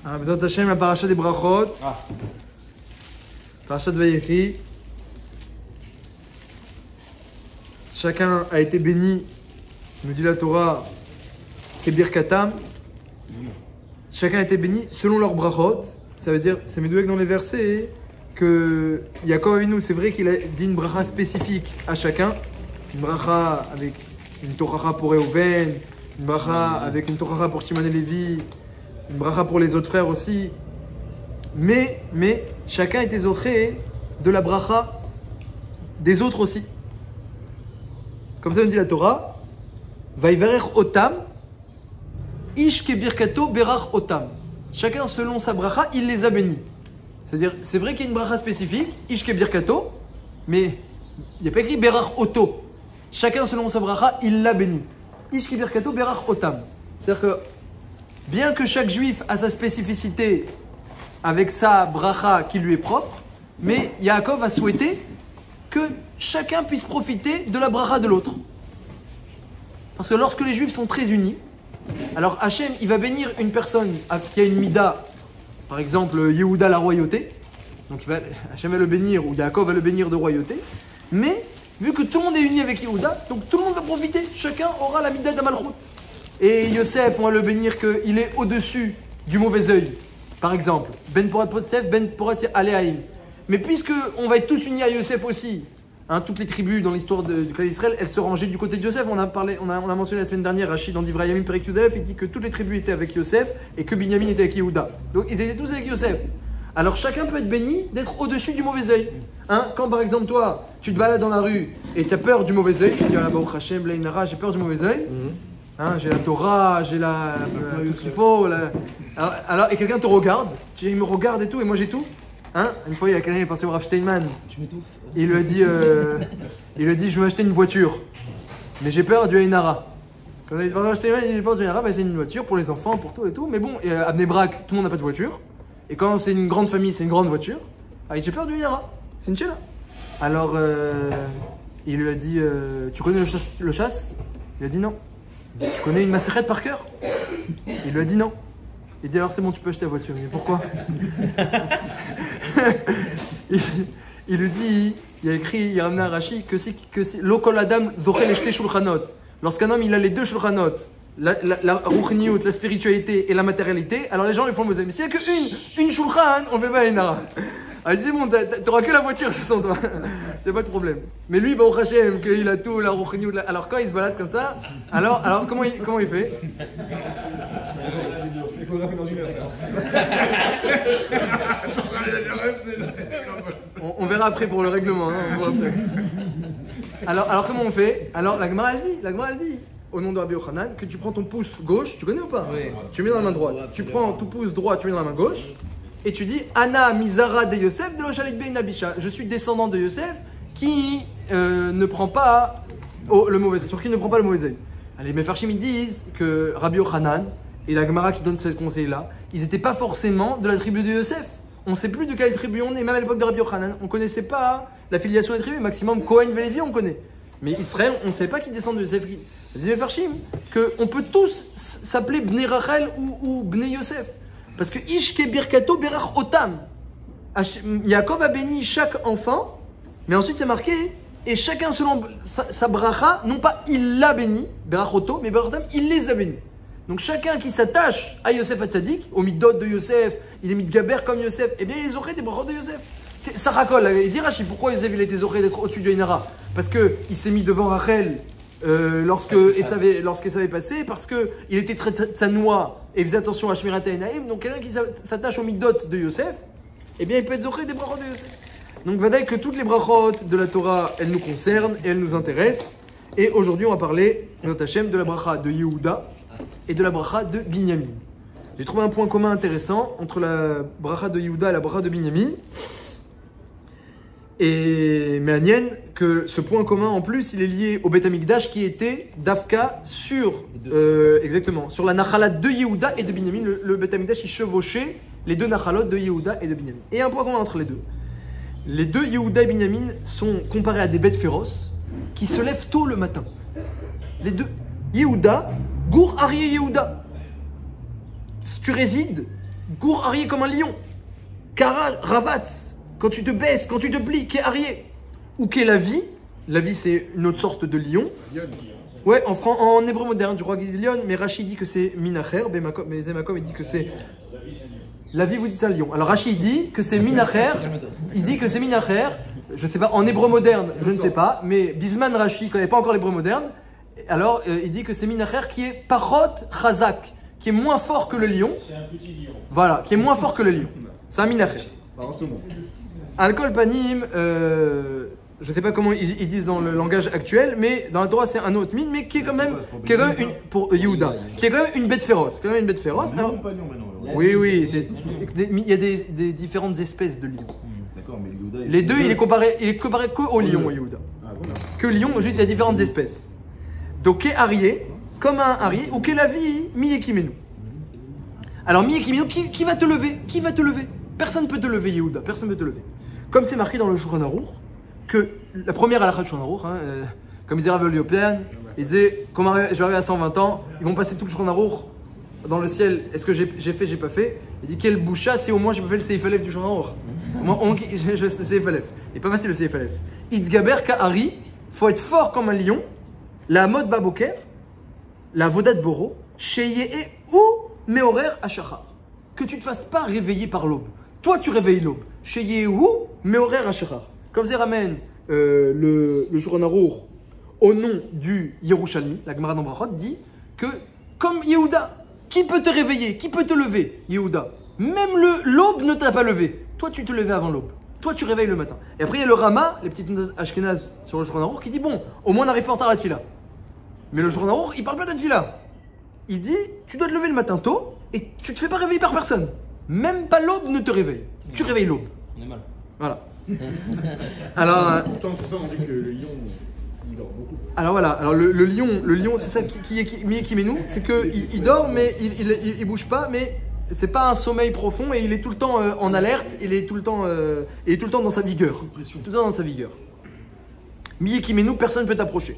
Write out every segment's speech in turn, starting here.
Bezrat Hashem, la paracha des brachot. Parashat Vayechi. Chacun a été béni, nous dit la Torah, Kebir Katam. Chacun a été béni selon leur brachot. Ça veut dire, c'est Medouek dans les versets, que Yaakov Avinu, c'est vrai qu'il a dit une bracha spécifique à chacun. Une bracha avec une toracha pour Reuven, une bracha avec une toracha pour Shimon et Lévi, une bracha pour les autres frères aussi. Mais chacun était zoché de la bracha des autres aussi. Comme ça, on dit la Torah, Vaivarech Otam, Ish Kebirkato Berach Otam. Chacun selon sa bracha, il les a bénis. C'est-à-dire, c'est vrai qu'il y a une bracha spécifique, Ish Kebirkato, mais il n'y a pas écrit Berach Oto. Chacun selon sa bracha, il l'a béni. Ish Kebirkato Berach Otam. C'est-à-dire que, bien que chaque juif a sa spécificité avec sa bracha qui lui est propre, mais Yaakov a souhaité que chacun puisse profiter de la bracha de l'autre. Parce que lorsque les juifs sont très unis, alors Hachem, il va bénir une personne qui a une mida, par exemple Yehuda la royauté, donc Hachem va le bénir, ou Yaakov va le bénir de royauté, mais vu que tout le monde est uni avec Yehuda, donc tout le monde va profiter, chacun aura la mida d'Amalchut. Et Yosef, on va le bénir qu'il est au-dessus du mauvais œil, par exemple, Ben Porat Potsef, Ben Porat Aléaïm. Mais puisque on va être tous unis à Yosef aussi, hein, toutes les tribus dans l'histoire du clan d'Israël, elles se rangeaient du côté de Yosef. On a mentionné la semaine dernière, Rachid dans Divrei Yamim Perek Yudef, il dit que toutes les tribus étaient avec Yosef et que Binyamin était avec Yehuda. Donc ils étaient tous avec Yosef. Alors chacun peut être béni d'être au-dessus du mauvais œil. Hein, quand par exemple toi, tu te balades dans la rue et tu as peur du mauvais œil, tu dis ah là-bas au Hachem, Blainara, j'ai peur du mauvais œil. Hein, j'ai la Torah, j'ai tout ce qu'il faut. Alors, et quelqu'un te regarde, il me regarde et tout, et moi j'ai tout. Hein, une fois, il y a quelqu'un qui est passé au Rav Steinman. Il lui a dit, je veux acheter une voiture, mais j'ai peur du Ainara. Quand il est passé au Rav Steinman, il a peur du Ainara, c'est une voiture pour les enfants, pour tout et tout. Mais bon, à Bnei Brak, tout le monde n'a pas de voiture. Et quand c'est une grande famille, c'est une grande voiture. Ah, j'ai peur du Ainara, c'est une chéla. Alors, il lui a dit, tu connais le chasse? Il a dit non. Il dit, tu connais une macérette par cœur? Il lui a dit non. Il dit alors c'est bon, tu peux acheter la voiture. Il dit pourquoi? il lui dit, il a écrit, il a ramené un Rashi que si l'okol adam zochel eshte shulchanot. Lorsqu'un homme il a les deux shulchanot, la ruchniyut, la spiritualité et la matérialité, alors les gens les font le. Mais s'il n'y a qu'une shulchan, on fait pas une nara. Ah, c'est bon, t'auras que la voiture, c'est sans toi. C'est pas de problème. Mais lui, au Hachem, qu'il a tout, la ruchniyut. Alors quand il se balade comme ça, alors comment il fait? On verra après pour le règlement. Hein, on verra après. Alors comment on fait? Alors la Gemara elle dit, au nom de Rabbi Yochanan, que tu prends ton pouce gauche, tu connais ou pas? Oui. Tu mets dans la main droite. Tu prends ton pouce droit, tu mets dans la main gauche. Et tu dis Anna Mizara de Yosef de l'Ochalit Bein Abisha. Je suis descendant de Yosef qui ne prend pas le mauvais œil. Sur qui ne prend pas le mauvais œil. Les Mefarshim ils disent que Rabbi Yochanan et la Gemara qui donne ce conseil-là, ils n'étaient pas forcément de la tribu de Yosef. On ne sait plus de quelle tribu on est, même à l'époque de Rabbi Yochanan. On ne connaissait pas la filiation des tribus. Maximum Cohen Vélévi, on connaît. Mais Israël, on ne sait pas qui descend de Yosef. Les Mefarshim, qu'on peut tous s'appeler Bnei Rachel ou Bnei Yosef. Parce que Ish Kebirkato Berach Otam. Yaakov a béni chaque enfant, mais ensuite c'est marqué, et chacun selon sa bracha, non pas il l'a béni, Berach Oto, mais Berach Otam, il les a bénis. Donc chacun qui s'attache à Yosef Hatzadik, au midot de Yosef, il est mitgaber comme Yosef, eh bien il aurait des brachot de Yosef. Ça racole, il dit Rashi, pourquoi Yosef il a été zoré d'être au-dessus du Ainara? Parce qu'il s'est mis devant Rachel lorsqu'elle savait passer, parce qu'il était très tsanoua et faisait attention à Shmirat Einaim. Donc quelqu'un qui s'attache au midot de Yosef, eh bien il peut être zoré des brachot de Yosef. Donc vadaï que toutes les brachot de la Torah, elles nous concernent et elles nous intéressent. Et aujourd'hui on va parler, notre Hachem, de la bracha de Yehuda et de la bracha de Binyamin. J'ai trouvé un point commun intéressant entre la bracha de Yehuda et la bracha de Binyamin. Et Méanienne, que ce point commun en plus, il est lié au Beth Amikdash qui était d'Afka sur la Nachalat de Yehuda et de Binyamin. Le Beth Amikdash il chevauchait les deux Nachalot de Yehuda et de Binyamin. Et un point commun entre les deux. Les deux Yehuda et Binyamin sont comparés à des bêtes féroces qui se lèvent tôt le matin. Les deux. Yehuda, Gour Arié Yehuda. Tu résides Cours arrière comme un lion. Kara, ravatz, quand tu te baisses, quand tu te plies, qu'est arrière. Ou qu'est la vie. La vie, c'est une autre sorte de lion. Ouais, en hébreu moderne, je crois qu'ils disent lion, mais Rachid dit que c'est minacher, mais Zemakom, il dit que c'est. La vie, vous dites ça, lion. Alors Rachid dit que c'est minacher, il dit que c'est minacher, je ne sais pas, en hébreu moderne, je ne sais pas, mais Bisman Rachid ne connaît pas encore l'hébreu moderne, alors il dit que c'est minacher qui est parot chazak, qui est moins fort que le lion. C'est un petit lion. Voilà, qui est moins fort que le lion. C'est un minacher. Alcool panim, je ne sais pas comment ils disent dans le langage actuel, mais dans la Torah c'est un autre mine, mais qui est quand même, une, pour Yehuda, qui est quand même une bête féroce. Quand même une bête féroce. Alors, oui, il y a des différentes espèces de lions. D'accord, mais Yehuda, les deux, il est comparé qu'au lion, Yehuda. Que lion, juste il y a différentes espèces. Donc, qu'est arié, comme un arié, ou qu'est la vie, mi-ekimenu. Alors, mi-ekimenu, qui va te lever? Qui va te lever? Personne ne peut te lever, Yehuda, personne ne peut te lever. Comme c'est marqué dans le Shulchan Aruch, que la première halakha du Shulchan Aruch, comme disait Rav Liopian, il disait, quand je vais arriver à 120 ans, ils vont passer tout le Shulchan Aruch dans le ciel. Est-ce que j'ai fait, j'ai pas fait? Il dit, quel boucha si au moins j'ai pas fait le Seif Aleph du Shulchan Aruch. Le Seif Aleph. Il n'est pas facile le Seif Aleph. Itgaber Ka'ari, faut être fort comme un lion, la mode baboker, la vodat boro, sheyeh ou meorer ashachar. Que tu ne te fasses pas réveiller par l'aube. Toi, tu réveilles l'aube. Sheyeh ou meorer ashachar. Comme ça ramène le Shulchan Aruch au nom du Yerushalmi, la Gemara d'Ambrachot dit que comme Yehuda, qui peut te réveiller, qui peut te lever, Yehuda? Même l'aube ne t'a pas levé. Toi, tu te levais avant l'aube. Toi, tu réveilles le matin. Et après, il y a le Rama, les petites notes Ashkenaz sur le Shulchan Aruch, qui dit bon, au moins on n'arrive pas en retard à la tefila. Mais le Shulchan Aruch, il parle pas de la tefila. Il dit tu dois te lever le matin tôt et tu te fais pas réveiller par personne. Même pas l'aube ne te réveille. Tu réveilles l'aube. On est mal. Voilà. Alors. Pourtant, on dit que le lion, il dort beaucoup. Alors voilà. Alors le lion, c'est ça qui est nous, c'est que il dort mais il bouge pas, mais c'est pas un sommeil profond et il est tout le temps en alerte, il est tout le temps dans sa vigueur. Tout le temps dans sa vigueur. Miyekimenu, personne ne peut t'approcher.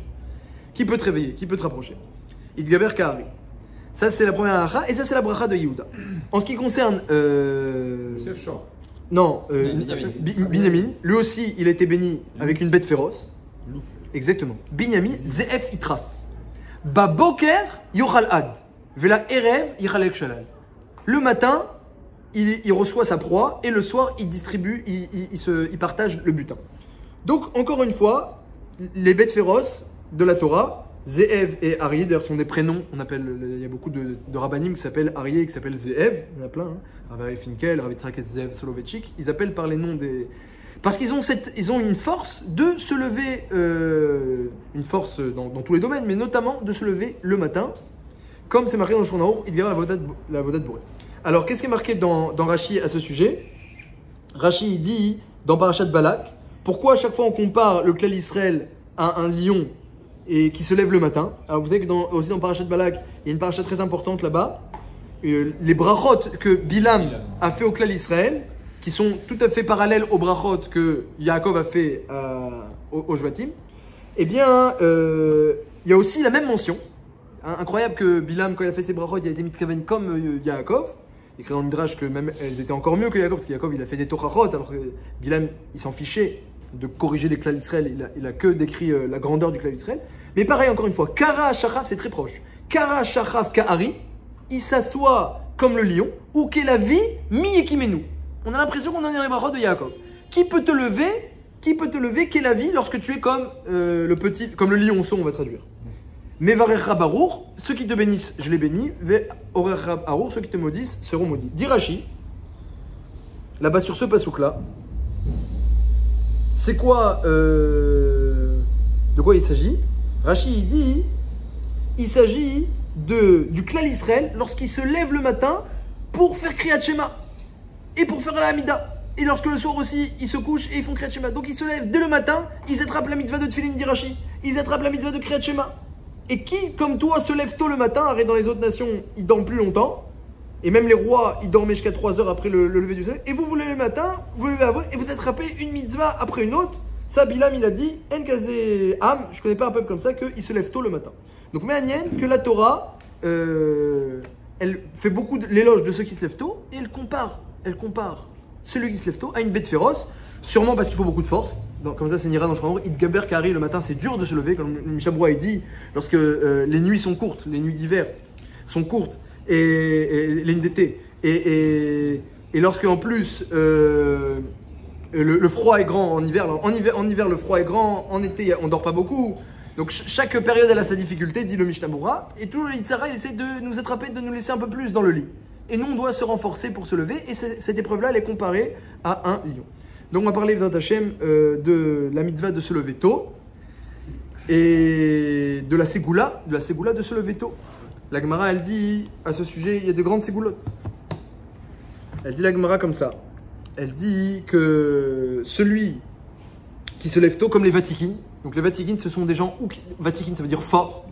Qui peut te réveiller? Qui peut te rapprocher? Itgaber Ka'ari. Ça c'est la première halakha et ça c'est la bracha de Yehuda. En ce qui concerne non, Binyamin, lui aussi il a été béni avec une bête féroce. Exactement. Binyamin, Ze'ef Itraf. Baboker Yochal Ad. Vela Erev Yichalek Shalal. Le matin, il reçoit sa proie et le soir, il distribue, il partage le butin. Donc, encore une fois, les bêtes féroces de la Torah, Ze'ev et Aryeh, d'ailleurs, sont des prénoms. Il y a beaucoup de rabbanim qui s'appellent Aryeh et qui s'appellent Ze'ev. Il y en a plein. Hein. Rabbi Finkel, Rabbi Tzrak et Ze'ev Soloveitchik. Ils appellent par les noms des. Parce qu'ils ont une force de se lever, une force dans tous les domaines, mais notamment de se lever le matin, comme c'est marqué dans le Shulchan Aruch, il dira la vodat boré. Alors, qu'est-ce qui est marqué dans Rashi à ce sujet? Rashi dit dans Parashat Balak, pourquoi à chaque fois on compare le clan Israël à un lion et qui se lève le matin? Alors vous savez que aussi dans Parashat Balak, il y a une parashat très importante là-bas, les brachot que Bilam a fait au clan Israël, qui sont tout à fait parallèles aux brachot que Yaakov a fait au Shvatim, eh bien, il y a aussi la même mention. Incroyable que Bilam, quand il a fait ses brachot, il a été mitkaven comme Yaakov. Il écrit dans le Midrash que même elles étaient encore mieux que Yaakov, parce que Yaakov il a fait des tochachot, alors que Bilam il s'en fichait de corriger les clans d'Israël, il a que décrit la grandeur du clan d'Israël. Mais pareil, encore une fois, Kara Shachaf, c'est très proche. Kara Shachaf Ka'ari, il s'assoit comme le lion, ou qu'est la vie, mi-ekimenu. On a l'impression qu'on est dans les brachot de Yaakov. Qui peut te lever, qu'est la vie lorsque tu es comme comme le lionceau, on va traduire. Mevarecha barour, ceux qui te bénissent, je les bénis. Ve'orecha barour, ceux qui te maudissent seront maudits. Dit Rashi, là-bas sur ce pasouk-là, c'est quoi de quoi il s'agit? Rashi il s'agit du clan Israël lorsqu'il se lève le matin pour faire Kriyat Shema et pour faire la Hamida. Et lorsque le soir aussi, ils se couchent et ils font Kriyat Shema. Donc ils se lèvent dès le matin, ils attrapent la mitzvah de Tfilin, dit Rashi. Ils attrapent la mitzvah de Kriyat Shema. Et qui, comme toi, se lève tôt le matin, arrête dans les autres nations, ils dorment plus longtemps. Et même les rois, ils dormaient jusqu'à 3 heures après le lever du soleil. Et vous levez le matin, vous levez avant, et vous attrapez une mitzvah après une autre. Ça, Bilam, il a dit, En kazé am, je connais pas un peuple comme ça, qu'il se lève tôt le matin. Donc, Méanienne, que la Torah elle fait beaucoup l'éloge de ceux qui se lèvent tôt et elle compare celui qui se lève tôt à une bête féroce, sûrement parce qu'il faut beaucoup de force. Donc, comme ça, c'est Nira dans Shemar, Idgaber Kari, le matin, c'est dur de se lever, comme le Mishabroua dit, lorsque les nuits sont courtes, les nuits d'hiver sont courtes, et les nuits d'été, et lorsque en plus le froid est grand en hiver, en hiver le froid est grand, en été on dort pas beaucoup. Donc chaque période elle a sa difficulté, dit le Mishnah Berurah, et tout le Yitzhara il essaie de nous attraper, de nous laisser un peu plus dans le lit. Et nous on doit se renforcer pour se lever, et cette épreuve-là elle est comparée à un lion. Donc on va parler B'ezrat Hashem de la mitzvah de se lever tôt, et de la ségoula de se lever tôt. La Gemara elle dit à ce sujet, il y a de grandes ségoulottes. Elle dit la Gemara comme ça. Elle dit que celui qui se lève tôt, comme les Vatikines, donc les Vatikines, ce sont des gens, Vatikines ça veut dire fort.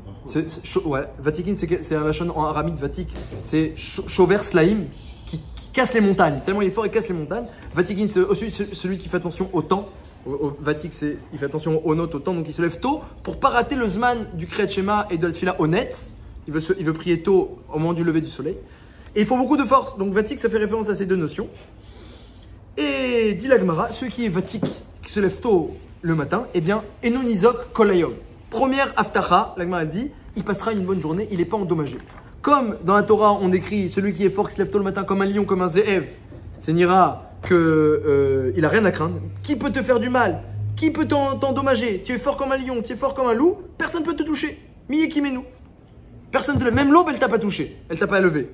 Vatikines c'est un lachon en aramide, Vatik, c'est Shover Slaim, qui casse les montagnes. Tellement il est fort, il casse les montagnes. Vatikines, c'est aussi celui qui fait attention au temps. Vatik, il fait attention aux notes, au temps, donc il se lève tôt pour pas rater le Zman du Kriyat Shema et de la Tfila honnête. Il veut prier tôt au moment du lever du soleil. Et il faut beaucoup de force. Donc Vatik, ça fait référence à ces deux notions. Et dit la Gemara, celui qui est Vatik, qui se lève tôt le matin, eh bien, Enonizok Kolayom. Première Aftacha, la Gemara elle dit, il passera une bonne journée, il n'est pas endommagé. Comme dans la Torah, on décrit celui qui est fort, qui se lève tôt le matin, comme un lion, comme un Ze'ev, c'est Nira qu'il n'a rien à craindre. Qui peut te faire du mal? Qui peut t'endommager? Tu es fort comme un lion, tu es fort comme un loup, personne ne peut te toucher. Miyekimenu. Personne ne te lève. Même l'aube, elle t'a pas touché. Elle t'a pas levé.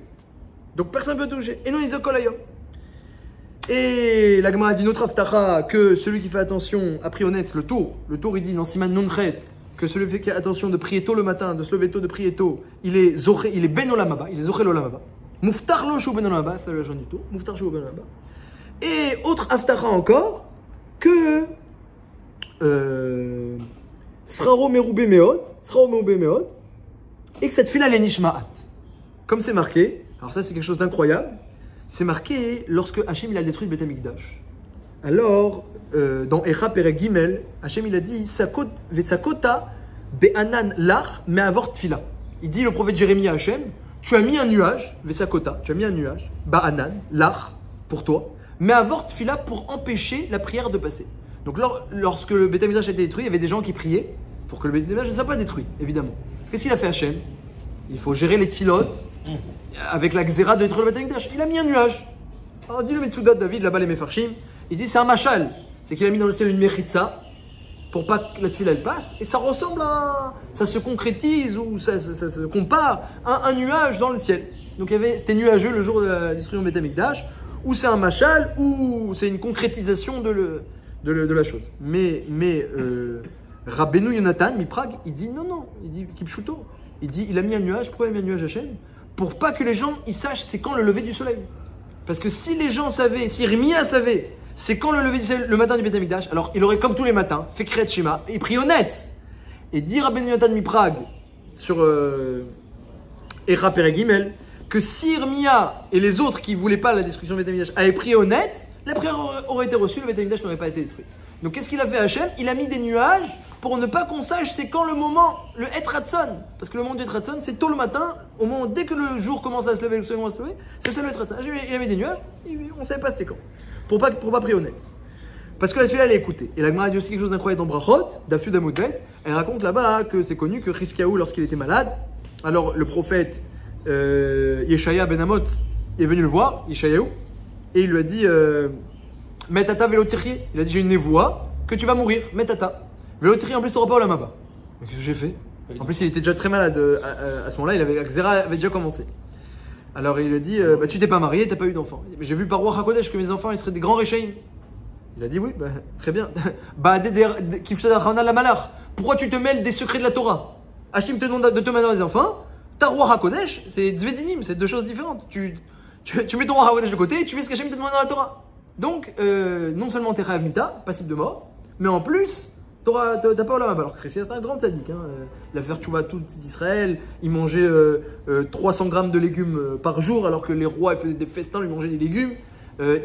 Donc personne ne peut te toucher. Et non, ils ont kolayom. Et la Gemara dit notre Aftacha que celui qui fait attention, a pris honnête, le tour, il dit dans Siman Nonchet que celui qui fait attention de prier tôt le matin, de se lever tôt, de prier tôt, il est ben olamaba, il est zoché l'olamaba. Muftar lo shou ben olamaba, ça le du tout. Muftar shou ben olamaba. Et autre Aftacha encore que Sraro merubé meod, et que cette fille-là, elle est nishma'at. Comme c'est marqué, alors ça c'est quelque chose d'incroyable, c'est marqué lorsque Hachem il a détruit le Beth Amikdash. Alors, dans Echa Perek Gimel, Hachem il a dit Vesakota be'anan lach me'avor tfila. Il dit le prophète Jérémie à Hachem, tu as mis un nuage, Vesakota, tu as mis un nuage, ba'anan, lach, pour toi, me'avor tfila pour empêcher la prière de passer. Donc lorsque le Beth Amikdash a été détruit, il y avait des gens qui priaient pour que le Beth Amikdash ne soit pas détruit, évidemment. Qu'est-ce qu'il a fait Hachem? Il faut gérer les tfilotes avec la xéra de détruire le Beth Amikdash. Il a mis un nuage. Alors dit le Metsudat David, là-bas les Mefarshim, il dit c'est un machal. C'est qu'il a mis dans le ciel une mechitza pour pas que la tfila elle passe. Et ça ressemble à ça se concrétise ou ça se compare à un nuage dans le ciel. Donc c'était nuageux le jour de la destruction du Beth Amikdash, ou c'est un machal, ou c'est une concrétisation de la chose. Mais Rabbeinu Yonatan, Miprag, il dit non, il dit Kipshuto. Il dit il a mis un nuage, pourquoi il a mis un nuage Hachem? Pour pas que les gens ils sachent c'est quand le lever du soleil. Parce que si les gens savaient, si Rémia savait, c'est quand le lever du soleil, le matin du Beth Amikdash, alors il aurait comme tous les matins fait Kriyat Shema et pris honnête. Et dit Rabbeinu Yonatan Miprag sur Echa Perek Gimel que si Rémia et les autres qui voulaient pas la destruction du Beth Amikdash avaient pris honnête, la prière aurait été reçue, le Beth Amikdash n'aurait pas été détruit. Donc qu'est-ce qu'il a fait Hachem? Il a mis des nuages pour ne pas qu'on sache c'est quand le moment, le Et Ratzon. Parce que le moment du Et Ratzon, c'est tôt le matin, au moment dès que le jour commence à se lever, le soleil commence à se lever, c'est ça le Et Ratzon. Il a mis des nuages, on ne savait pas c'était quand. Pour pas prier honnête. Parce que la fille elle est écoutée. Et la Gemara dit aussi quelque chose d'incroyable dans Brachot, Dafyud Amudbet. Elle raconte là-bas que c'est connu que Chizkiyahu, lorsqu'il était malade, alors le prophète Yeshaya ben Amot est venu le voir, Yeshayahu, et il lui a dit Metata Velotiri, il a dit j'ai une névoie que tu vas mourir, Metata. Velotiri en plus tu n'auras pas au lamaba. Mais qu'est-ce que j'ai fait? En plus il était déjà très malade à ce moment-là, la Xéra avait déjà commencé. Alors il a dit bah, tu t'es pas marié, t'as pas eu d'enfant. Mais j'ai vu par Roi HaKodesh que mes enfants ils seraient des grands Réchaïm. Il a dit oui, bah, très bien. Pourquoi tu te mêles des secrets de la Torah? Hachim te demande de te mettre des enfants. Ta Roi HaKodesh, c'est Tzvedinim, c'est deux choses différentes. Tu mets ton Roi HaKodesh de côté et tu fais ce qu'Hachim te demande dans la Torah. Donc, non seulement t'es Chayav Mita, passible de mort, mais en plus, t'as pas Olam Haba. Alors Chrétien, c'est un grand sadique. Hein. Il a fait tchouva tout Israël, il mangeait 300 grammes de légumes par jour, alors que les rois ils faisaient des festins, ils mangeaient des légumes.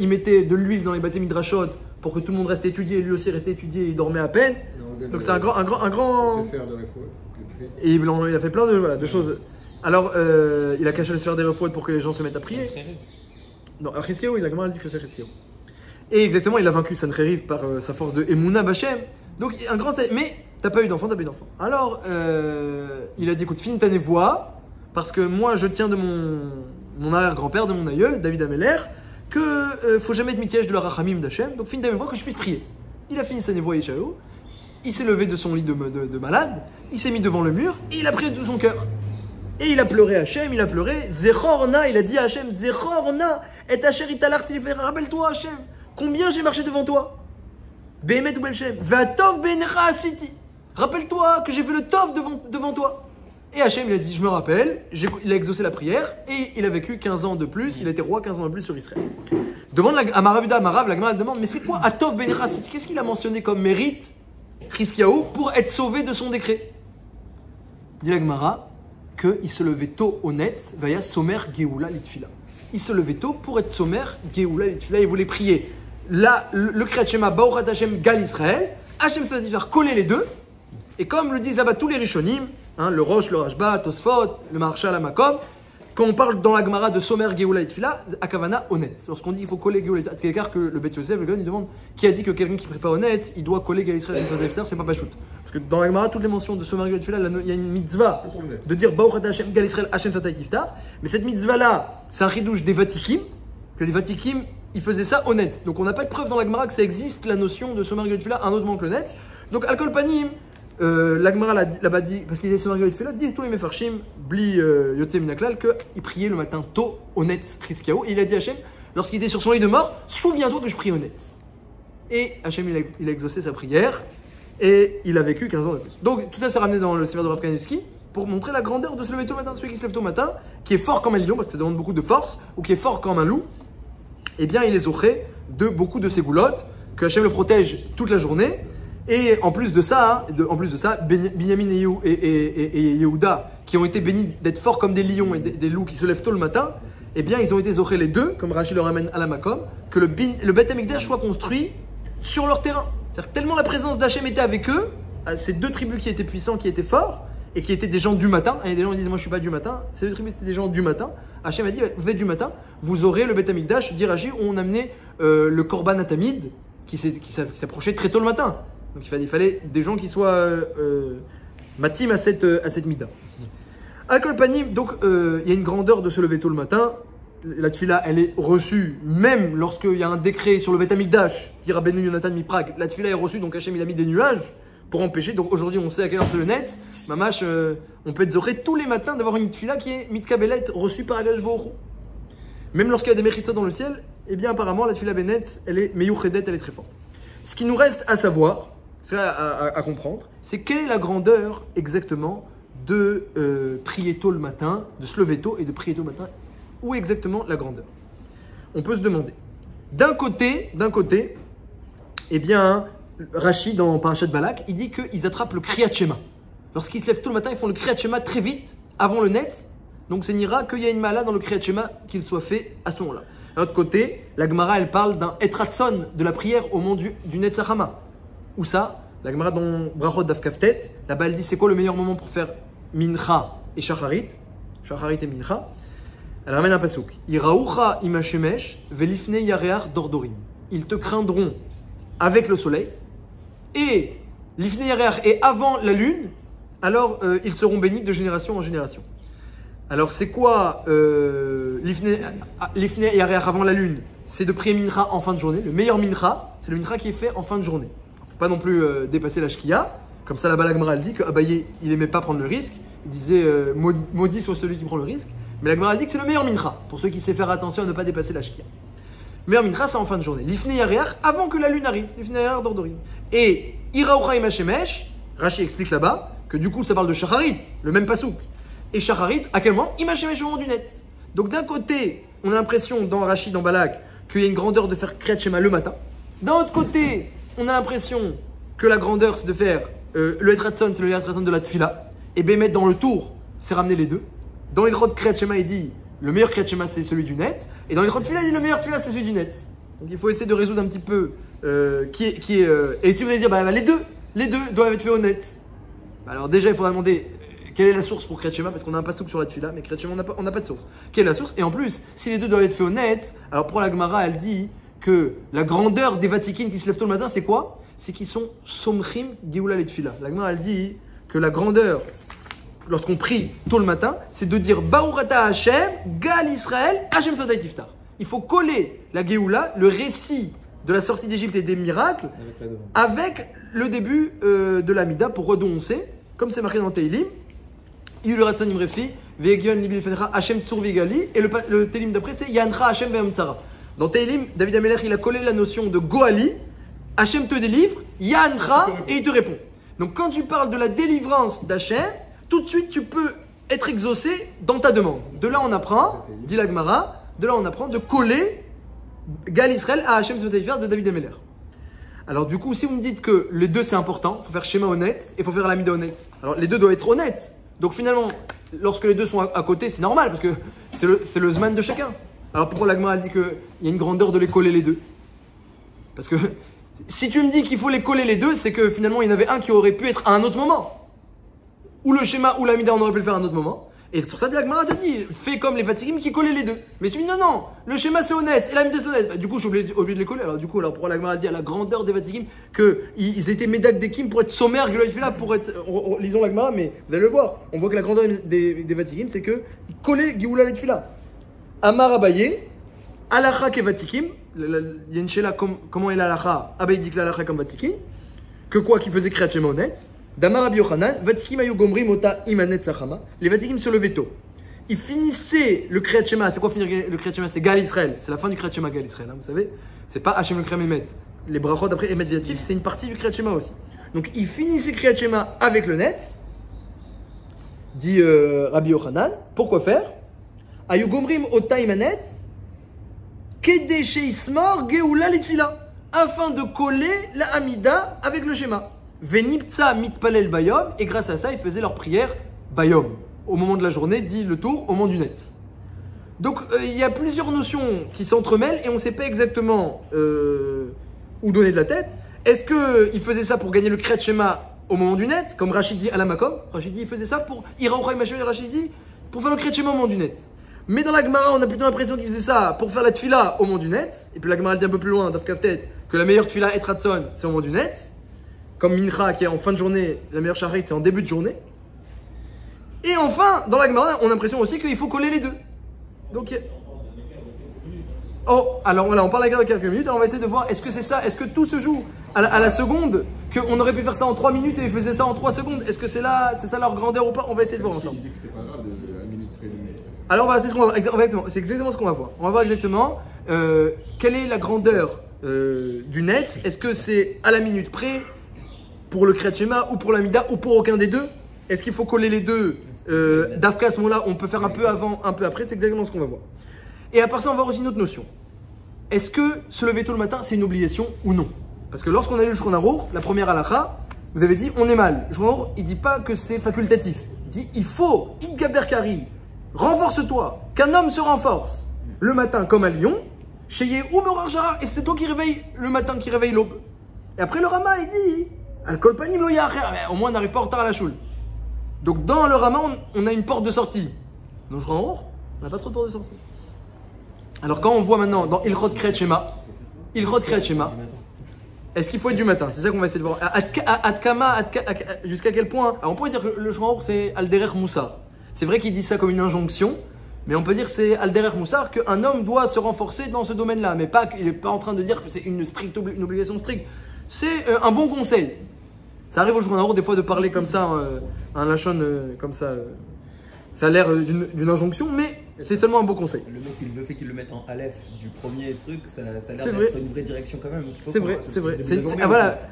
Il mettait de l'huile dans les bâtés midrashot pour que tout le monde reste étudié, et lui aussi restait étudié, il dormait à peine. Donc c'est un grand... Et il a fait plein de choses Alors, il a caché le sphère des refautes pour que les gens se mettent à prier. Non, à Chizkiyahu, la Gemara dit que c'est Chizkiyahu. Et exactement, il a vaincu Sancheriv par sa force de Emouna Bachem. Donc, un grand. Mais t'as pas eu d'enfant, t'as pas eu d'enfant. Alors, il a dit écoute, finis ta névoie, parce que moi, je tiens de mon arrière-grand-père, de mon aïeul, David Ameller, que faut jamais être mitiège de la Rachamim d'Hachem. Donc, finis ta névoie que je puisse prier. Il a fini sa névoie Yeshayahu. Il s'est levé de son lit de malade. Il s'est mis devant le mur et il a prié de tout son cœur. Et il a pleuré Hachem, il a pleuré. Zechorna, il a dit à Hachem, Zechorna, et Hachem italach tilfer. Rappelle-toi Hachem, combien j'ai marché devant toi. Behemet ou Belchem, Vatov benecha asiti. Rappelle-toi que j'ai fait le tov devant toi. Et Hachem, il a dit, je me rappelle, il a exaucé la prière et il a vécu 15 ans de plus, il a été roi 15 ans de plus sur Israël. Demande à Maravuda, Marav, la Gemara demande, mais c'est quoi Atov benecha asiti? Qu'est-ce qu'il a mentionné comme mérite, Chizkiyahu, pour être sauvé de son décret? Dit la Gemara, qu'il se levait tôt au Netz, vaya Somer Geoula Litfila. Il se levait tôt pour être Somer Geoula Litfila. Il voulait prier là, le Kriyat Shema, Baruch Hashem Gal Israël. Hachem faisait faire coller les deux. Et comme le disent là-bas tous les Rishonim, le Rosh, le Rashba, Tosfot, le Maharshal, la Makom, quand on parle dans la Gemara de Somer Geoula Litfila, Akavana au Netz. Lorsqu'on dit qu'il faut coller Geoula Litfila, quelqu'un que le Bet Yosef, le gars, il demande qui a dit que quelqu'un qui prie pas au Netz, il doit coller Gal Israël c'est pas Pachout. Parce que dans la Gemara, toutes les mentions de Somer Geoula Litfila, il y a une mitzvah de dire Baruch Hashem Gal Israël Hashem Fatay Tiftar. Mais cette mitzvah-là, c'est un chidouche des Vatikim, que les Vatikim, ils faisaient ça au Netz. Donc on n'a pas de preuve dans la Gemara que ça existe, la notion de Somer Geoula Litfila, un autre moment que le Netz. Donc Al-Kol Panim, la Gemara là-bas dit, parce qu'il y a Somer Geoula Litfila, disent tous les Mefarshim, Bli Yotze Minaklal, qu'il priait le matin tôt au Netz, Chizkiyahu. Et il a dit à Hachem, lorsqu'il était sur son lit de mort, souviens-toi que je prie au Netz. Et Hachem, il a exaucé sa prière. Et il a vécu 15 ans de plus. Donc tout ça s'est ramené dans le Sefer de Rav Kanevski pour montrer la grandeur de se lever tôt le matin. Celui qui se lève tôt le matin, qui est fort comme un lion, parce que ça demande beaucoup de force, ou qui est fort comme un loup, eh bien il est zoché de beaucoup de ses goulottes, que Hachem le protège toute la journée. Et en plus de ça, Binyamin et Yehuda, qui ont été bénis d'être forts comme des lions et des loups qui se lèvent tôt le matin, eh bien ils ont été zochés les deux, comme Rachid le ramène à la Makom, que le Beth Amikdash soit construit sur leur terrain. C'est-à-dire que tellement la présence d'Hachem était avec eux, ces deux tribus qui étaient puissants, qui étaient forts, et qui étaient des gens du matin. Et des gens qui disent, moi je suis pas du matin. Ces deux tribus c'était des gens du matin. Hachem a dit, vous êtes du matin, vous aurez le Beth Amikdash, dit Rachid, où on amenait le Korban Atamid, qui s'approchait très tôt le matin. Donc il fallait des gens qui soient matim à cette mida. Al-Kol Panim, donc il y a une grandeur de se lever tôt le matin. La tefila, elle est reçue, même lorsqu'il y a un décret sur le Beth Amikdash, dit Rabbeinu Yonatan Miprag, la tefila est reçue, donc Hachem il a mis des nuages pour empêcher. Donc aujourd'hui, on sait à quelle heure c'est le net. Mamash, on peut être zoré tous les matins d'avoir une tefila qui est mitkabelet, reçue par Akadosh Baruch Hu. Même lorsqu'il y a des mérites dans le ciel, eh bien apparemment la tefila Benet, elle est meyuchedet, elle est très forte. Ce qui nous reste à savoir, à comprendre, c'est quelle est la grandeur exactement de prier tôt le matin, de se lever tôt et de prier tôt le matin. Où est exactement la grandeur? On peut se demander. D'un côté, eh bien, Rachid dans Parashat Balak, il dit qu'ils attrapent le Kriyat Shema. Lorsqu'ils se lèvent tôt le matin, ils font le Kriyat Shema très vite, avant le Netz. Donc, c'est n'ira qu'il y a une mala dans le Kriyat Shema qu'il soit fait à ce moment-là. D'un autre côté, la Gemara, elle parle d'un Etratson, de la prière au moment du Netz Hachama. Où ça? La Gemara dans Brachot Daf Kaftet, là-bas, elle dit c'est quoi le meilleur moment pour faire Mincha et Shacharit? Shacharit et Mincha. Elle ramène un pasouk. Iraoucha imashemesh velifne yareach dordorim. Ils te craindront avec le soleil et lifne yareach et avant la lune. Alors ils seront bénis de génération en génération. Alors c'est quoi lifne yareach avant la lune? C'est de prier mincha en fin de journée. Le meilleur mincha, c'est le mincha qui est fait en fin de journée. Il ne faut pas non plus dépasser la shkia. Comme ça, la Balagmara elle dit qu'Abaye il aimait pas prendre le risque. Il disait maudit soit celui qui prend le risque. Mais la Gemara dit que c'est le meilleur mincha, pour ceux qui savent faire attention à ne pas dépasser la shkia. Le meilleur mincha, c'est en fin de journée. L'ifne yareach, avant que la lune arrive. L'ifne yareach dordorim. Et iraoucha imashemesh, Rashi explique là-bas, que du coup, ça parle de shacharit, le même pasouk. Et shacharit, à quel moment? Imashemesh au moment du net. Donc d'un côté, on a l'impression, dans Rashi, dans Balak, qu'il y a une grandeur de faire Kriyat Shema le matin. D'un autre côté, on a l'impression que la grandeur, c'est de faire le Etratson, c'est le Etratson de la Tfila. Et Bémet, dans le tour, c'est ramener les deux. Dans les grottes Kriyat Shema, il dit le meilleur Kriyat Shema c'est celui du net. Et dans les grottes Tfila, il dit le meilleur Tfila c'est celui du net. Donc il faut essayer de résoudre un petit peu qui est. Et si vous allez dire, les deux doivent être faits au net. Alors déjà, il faudra demander Quelle est la source pour Kriyat Shema? Parce qu'on a un passouk sur la tefila, mais Kriyat Shema, on n'a pas de source. Quelle est la source? Et en plus, si les deux doivent être faits honnêtes, alors pour la Gemara, elle dit que la grandeur des Vatikin qui se lèvent tôt le matin, c'est quoi? C'est qu'ils sont somchim geoula les tefila. La Gemara, elle dit que la grandeur, lorsqu'on prie tôt le matin, c'est de dire Baourata Hashem, Gal Israël, Hashem Sodai Tiftar. Il faut coller la Géoula, le récit de la sortie d'Égypte et des miracles, avec le début de l'Amida, pour redoncer, comme c'est marqué dans Teilim, Il Ratzanim Refi, Vegion Libil Fedra, Hashem Tsur Vigali, et le Teilim d'après c'est Yanra Hashem Ve'amtsara. Dans Teilim, David Amelech, il a collé la notion de Goali, Hashem te délivre, Yanra, et il te répond. Donc quand tu parles de la délivrance d'Hachem, tout de suite tu peux être exaucé dans ta demande. De là on apprend, dit la Gemara, de là on apprend de coller Gal Israël à Hashem de David Amelech. Alors du coup, si vous me dites que les deux c'est important, il faut faire schéma honnête et il faut faire l'amida honnête. Alors les deux doivent être honnêtes. Donc finalement, lorsque les deux sont à côté, c'est normal parce que c'est le zman de chacun. Alors pourquoi la Gemara elle dit qu'il y a une grandeur de les coller les deux? Parce que si tu me dis qu'il faut les coller les deux, c'est que finalement il y en avait un qui aurait pu être à un autre moment. Ou le schéma ou l'amida on aurait pu le faire à un autre moment. Et c'est pour ça que la Gemara te dit, fais comme les Vatikim qui collaient les deux. Mais tu me dis non, le schéma c'est honnête et l'amida c'est honnête. Bah, du coup je suis obligé de les coller. Alors du coup, pourquoi la Gemara dit à la grandeur des Vatikim qu'ils étaient médak des Kim pour être sommaires, pour être. Lisons la Gemara, mais vous allez le voir. On voit que la grandeur des Vatikim, c'est qu'ils collaient Géoula les Tfila. Amar Abaye, Alacha ke Vatikim, il y a une chéla comment est l'Alacha? Abaye dit que l'Alacha comme Vatikim, que quoi qui faisait Kriyat Shema honnête. Damar Rabbi Yochanan, Vatikim ayu gomrim ota imanet sachama. Les Vatikim se levaient tôt. Ils finissaient le Kriyat Shema. C'est quoi finir le Kriyat Shema? C'est Gal Israël. C'est la fin du Kriyat Shema Gal Israël. Hein, vous savez, c'est pas Hashem le Kriyat Emet. Les brachot après Emet Viatif, c'est une partie du Kriyat Shema aussi. Donc ils finissaient Kriyat Shema avec le net. Dit Rabbi Yochanan. Pourquoi faire? Ayu gomrim ota imanet kedeshe ismor geoula litfila, afin de coller la Amida avec le schéma. Veniptsa mitpalel bayom, et grâce à ça, ils faisaient leur prière bayom. Au moment de la journée, dit le tour, au moment du net. Donc, il y a plusieurs notions qui s'entremêlent et on ne sait pas exactement où donner de la tête. Est-ce qu'ils faisaient ça pour gagner le Kriyat Shema au moment du net, comme Rachidi à la Makom? Rachidi, il faisait ça pour Iraouchaï Machel Rachidi, pour faire le Kriyat Shema au moment du net. Mais dans la Gemara, on a plutôt l'impression qu'ils faisaient ça pour faire la tfila au moment du net. Et puis la Gemara dit un peu plus loin, Daf Kaftet, que la meilleure tfila et Ratson, c'est au moment du net. Comme Mincha qui est en fin de journée, la meilleure Shacharit c'est en début de journée. Et enfin, dans la Gemara, on a l'impression aussi qu'il faut coller les deux. Donc, oh, alors voilà, on parle à la guerre de quelques minutes, alors on va essayer de voir, est-ce que c'est ça, est-ce que tout se joue à la seconde, qu'on aurait pu faire ça en 3 minutes et ils faisaient ça en 3 secondes? Est-ce que c'est ça leur grandeur ou pas? On va essayer de voir ensemble. Alors voilà, c'est ce qu'on va voir, exactement, c'est exactement ce qu'on va voir. On va voir exactement quelle est la grandeur du net. Est-ce que c'est à la minute près pour le Kriyat Shema ou pour l'Amida ou pour aucun des deux? Est-ce qu'il faut coller les deux? D'Afka à ce moment-là, on peut faire un peu avant, un peu après, c'est exactement ce qu'on va voir. Et à part ça, on va voir aussi une autre notion. Est-ce que se lever tôt le matin, c'est une obligation ou non? Parce que lorsqu'on a lu le Shulchan Aruch, la première halakha, vous avez dit on est mal. Le Shulchan Aruch, il ne dit pas que c'est facultatif. Il dit il faut, Idgaber Kari, renforce-toi, qu'un homme se renforce le matin comme un lion, Sheye Umerar Shara, et c'est toi qui réveille le matin, qui réveille l'aube. Et après le Rama, il dit Al-Kol Panim Lo Ya'acher, au moins on n'arrive pas en retard à la choule. Donc dans le Rama, on a une porte de sortie. Donc je rends on n'a pas trop de porte de sortie. Alors quand on voit maintenant dans Ilchot Kriyat Shema, est-ce qu'il faut être du matin? C'est ça qu'on va essayer de voir. Jusqu'à quel point? Alors on pourrait dire que le Shulchan Aruch c'est Al-Derech Moussar. C'est vrai qu'il dit ça comme une injonction, mais on peut dire que c'est Al-Derech Moussar qu'un homme doit se renforcer dans ce domaine-là, mais pas qu'il n'est pas en train de dire que c'est une obligation stricte. C'est un bon conseil. Ça arrive au Shulchan Aruch des fois de parler comme ça, un lachon comme ça. Ça a l'air d'une injonction, mais c'est seulement un bon conseil. Le fait qu'il le mette en Aleph du premier truc, ça a l'air d'être une vraie direction quand même. C'est vrai.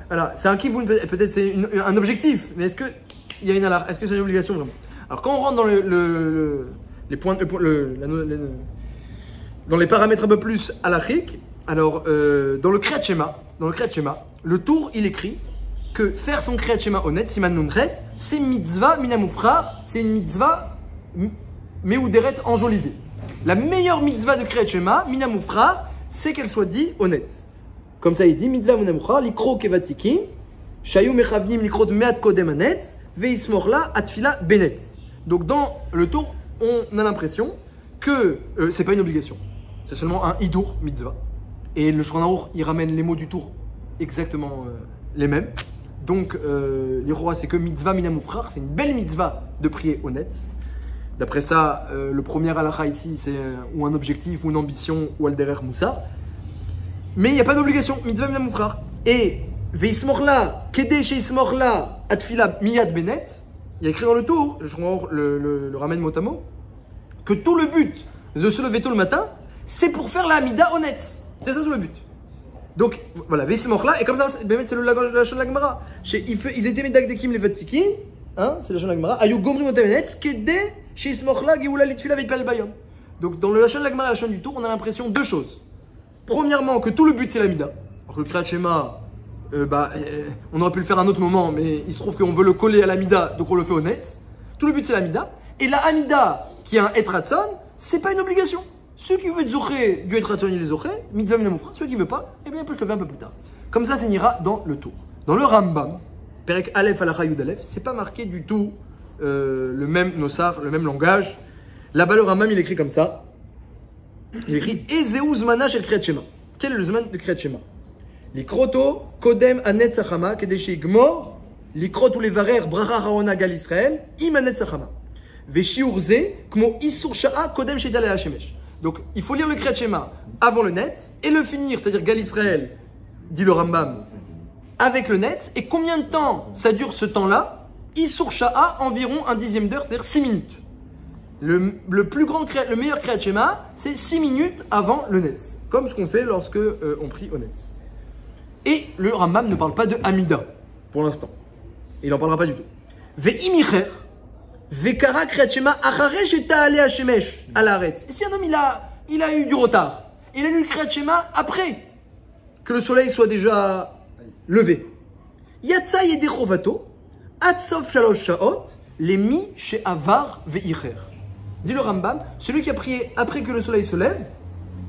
Voilà, c'est un kivoun, peut-être c'est un objectif, mais est-ce qu'il y a une alarme? Est-ce que c'est une obligation vraiment? Alors quand on rentre dans les points, dans les paramètres un peu plus halachiques, alors dans le Kriyat Shema, le tour il écrit que faire son Kriyat Shema honnête, Siman Nunret, c'est mitzvah minamufra, c'est une mitzvah meuderet enjolivée. La meilleure mitzvah de Kriyat Shema, minamufra, c'est qu'elle soit dit honnête. Comme ça il dit, mitzvah minamufra, likro kevatikim, shayu mechavnim likrot meat kodem anetz, veismorla atfila benetz. Donc dans le tour, on a l'impression que c'est pas une obligation. C'est seulement un hidour mitzvah. Et le Shulchan Aruch, il ramène les mots du tour exactement les mêmes. Donc l'Iroha, c'est que mitzvah minamufrar, c'est une belle mitzvah de prier honnête. D'après ça, le premier halakha ici, c'est ou un objectif, ou une ambition, ou al derer moussa. Mais il n'y a pas d'obligation, mitzvah minamufrar. Et veismorla, kede sheismorla, atfila miyad benet, il y a écrit dans le tour, le Shulchan Aruch le ramène mot à mot, que tout le but de se lever tôt le matin, c'est pour faire la Hamida honnête. C'est ça tout le but. Donc voilà, Vesimorla, et comme ça, c'est le Lachon Lagmara. Ils étaient Medakdekim les Vatikim, hein, c'est le Lachon Lagmara. Ayou Gomri Motavenet, Kede, chez Ismorla, Geoula Litfila Vitpal Bayom. Donc dans le Lachon Lagmara et la Lachon du Tour, on a l'impression deux choses. Premièrement, que tout le but c'est la Hamida. Alors que le Kriyat Shema, on aurait pu le faire à un autre moment, mais il se trouve qu'on veut le coller à la Hamida, donc on le fait honnête. Tout le but c'est la Hamida. Et la Hamida, qui est un Etratson, c'est pas une obligation. Ceux qui veulent zocher du Etratson, il les zocher, mitzvah minamufra. Ceux qui veulent pas, eh bien, ils peuvent se lever un peu plus tard. Comme ça ira dans le tour. Dans le Rambam, Perek Aleph Halacha Yud Aleph, c'est pas marqué du tout le même nosar, le même langage. Là-bas, le Rambam, il écrit comme ça. Il écrit Ezeu zmana shel Kriyat Shema. Quel est le zman de Kriyat Shema? Likroto kodem anet tzachama kedeshi gmor likrot ou levarer bracha raona gal Israël im anet tzachama. Donc il faut lire le Kriyat Shema avant le net et le finir, c'est-à-dire Gal Israël, dit le Rambam, avec le net. Et combien de temps ça dure ce temps-là? Isur Sha'a, environ un dixième d'heure, c'est-à-dire 6 minutes. Le meilleur Kriyat Shema, c'est 6 minutes avant le net, comme ce qu'on fait lorsque on prie au net. Et le Rambam ne parle pas de Hamida pour l'instant. Il n'en parlera pas du tout. Ve'imicher. Vekara Kriyat Shema acharesh et ta'ale hashemesh à l'arrêt. Et si un homme il a eu du retard, il a lu le Kriyat Shema après que le soleil soit déjà levé. Yatsa yede chovato atsof shalosh shaot lemi she'avar ve'icher. Dit le Rambam, celui qui a prié après que le soleil se lève,